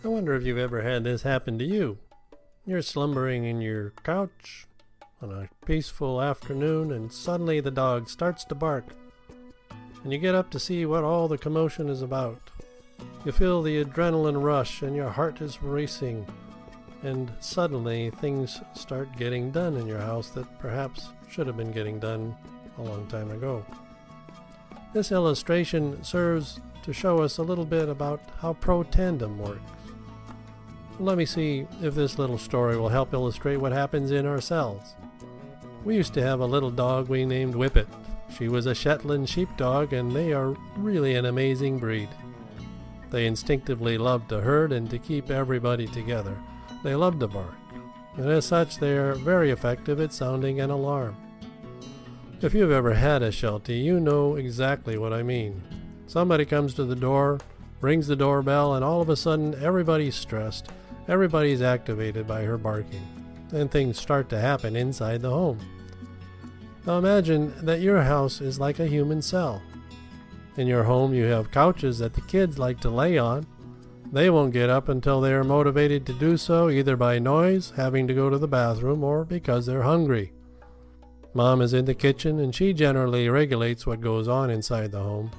I wonder if you've ever had this happen to you. You're slumbering in your couch on a peaceful afternoon, and suddenly the dog starts to bark, and you get up to see what all the commotion is about. You feel the adrenaline rush and your heart is racing, and suddenly things start getting done in your house that perhaps should have been getting done a long time ago. This illustration serves to show us a little bit about how pro-tandem works. Let me see if this little story will help illustrate what happens in our cells. We used to have a little dog we named Whippet. She was a Shetland sheepdog, and they are really an amazing breed. They instinctively love to herd and to keep everybody together. They love to bark, and as such they are very effective at sounding an alarm. If you've ever had a Sheltie, you know exactly what I mean. Somebody comes to the door, rings the doorbell, and all of a sudden everybody's stressed. Everybody's activated by her barking, and things start to happen inside the home. Now imagine that your house is like a human cell. In your home you have couches that the kids like to lay on. They won't get up until they are motivated to do so, either by noise, having to go to the bathroom, or because they're hungry. Mom is in the kitchen, and she generally regulates what goes on inside the home.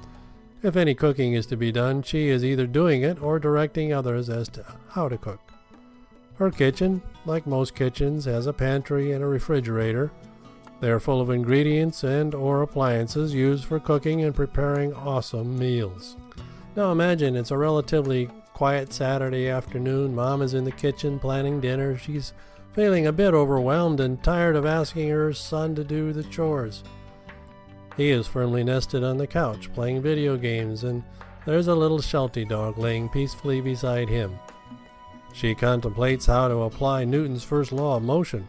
If any cooking is to be done, she is either doing it or directing others as to how to cook. Her kitchen, like most kitchens, has a pantry and a refrigerator. They are full of ingredients and or appliances used for cooking and preparing awesome meals. Now imagine it's a relatively quiet Saturday afternoon. Mom is in the kitchen planning dinner. She's feeling a bit overwhelmed and tired of asking her son to do the chores. He is firmly nested on the couch playing video games, and there's a little Sheltie dog laying peacefully beside him. She contemplates how to apply Newton's first law of motion.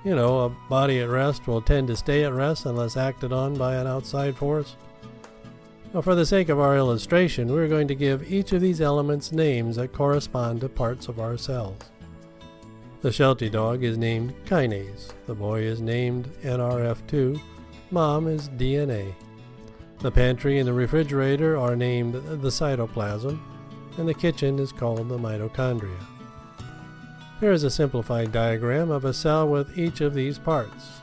You know, a body at rest will tend to stay at rest unless acted on by an outside force. Now, for the sake of our illustration, we're going to give each of these elements names that correspond to parts of our cells. The Sheltie dog is named kinase. The boy is named Nrf2. Mom is DNA. The pantry and the refrigerator are named the cytoplasm, and the kitchen is called the mitochondria. Here is a simplified diagram of a cell with each of these parts.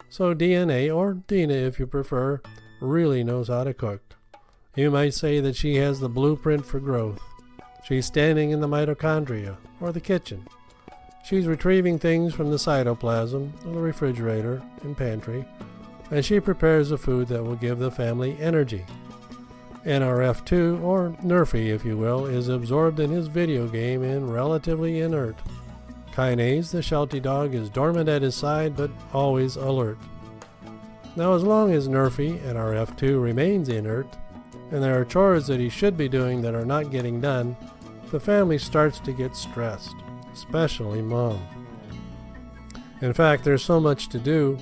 So DNA, or Dina if you prefer, really knows how to cook. You might say that she has the blueprint for growth. She's standing in the mitochondria, or the kitchen. She's retrieving things from the cytoplasm, or the refrigerator and pantry, and she prepares the food that will give the family energy. Nrf2, or Nrf2 if you will, is absorbed in his video game and relatively inert. Kinase, the Sheltie dog, is dormant at his side but always alert. Now as long as Nrf2 remains inert, and there are chores that he should be doing that are not getting done, the family starts to get stressed, especially Mom. In fact, there's so much to do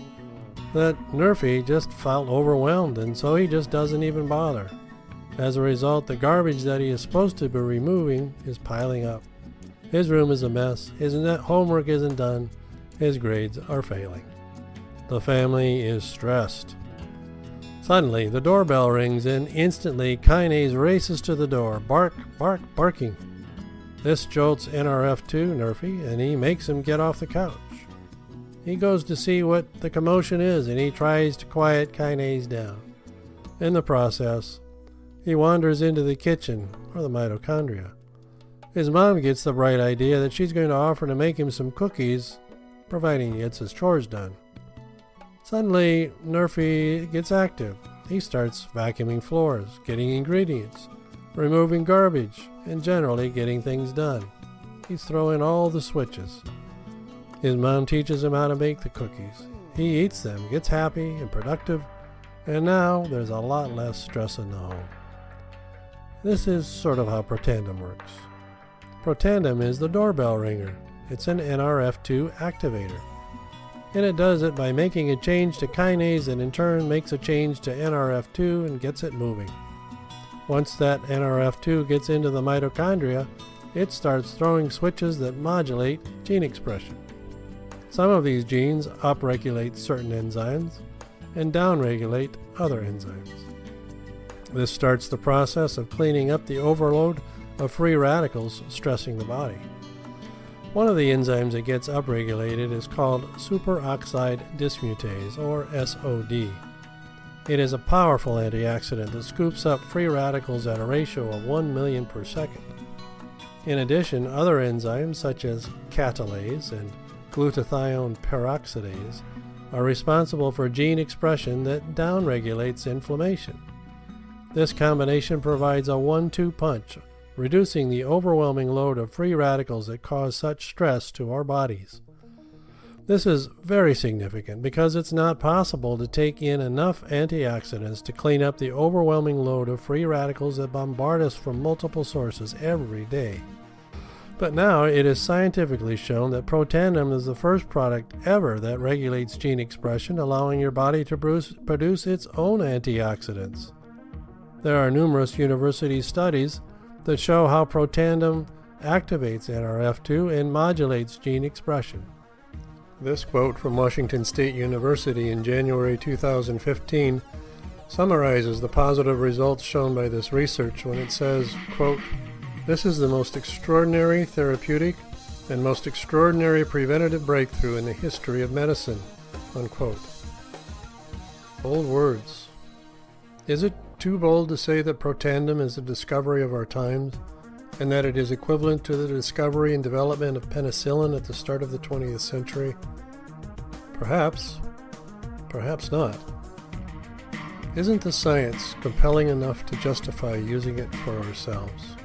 that Nrf2 just felt overwhelmed, and so he just doesn't even bother. As a result, the garbage that he is supposed to be removing is piling up. His room is a mess, his homework isn't done, his grades are failing. The family is stressed. Suddenly, the doorbell rings, and instantly Kinase races to the door, barking. This jolts Nrf2, Nrf2, and he makes him get off the couch. He goes to see what the commotion is, and he tries to quiet Kinase down. In the process, he wanders into the kitchen, or the mitochondria. His mom gets the bright idea that she's going to offer to make him some cookies, providing he gets his chores done. Suddenly, Nrf2 gets active. He starts vacuuming floors, getting ingredients, removing garbage, and generally getting things done. He's throwing all the switches. His mom teaches him how to make the cookies. He eats them, gets happy and productive, and now there's a lot less stress in the home. This is sort of how pro-tandem works. Pro-tandem is the doorbell ringer. It's an Nrf2 activator. And it does it by making a change to kinase, and in turn makes a change to Nrf2 and gets it moving. Once that Nrf2 gets into the mitochondria, it starts throwing switches that modulate gene expression. Some of these genes upregulate certain enzymes and downregulate other enzymes. This starts the process of cleaning up the overload of free radicals stressing the body. One of the enzymes that gets upregulated is called superoxide dismutase, or SOD. It is a powerful antioxidant that scoops up free radicals at a ratio of 1 million per second. In addition, other enzymes such as catalase and glutathione peroxidase are responsible for gene expression that downregulates inflammation. This combination provides a 1-2 punch, reducing the overwhelming load of free radicals that cause such stress to our bodies. This is very significant because it's not possible to take in enough antioxidants to clean up the overwhelming load of free radicals that bombard us from multiple sources every day. But now it is scientifically shown that Protandim is the first product ever that regulates gene expression, allowing your body to produce its own antioxidants. There are numerous university studies that show how Protandim activates Nrf2 and modulates gene expression. This quote from Washington State University in January 2015 summarizes the positive results shown by this research when it says, quote, "This is the most extraordinary therapeutic and most extraordinary preventative breakthrough in the history of medicine," unquote. Bold words. Is it too bold to say that Protandim is the discovery of our times, and that it is equivalent to the discovery and development of penicillin at the start of the 20th century? Perhaps. Perhaps not. Isn't the science compelling enough to justify using it for ourselves?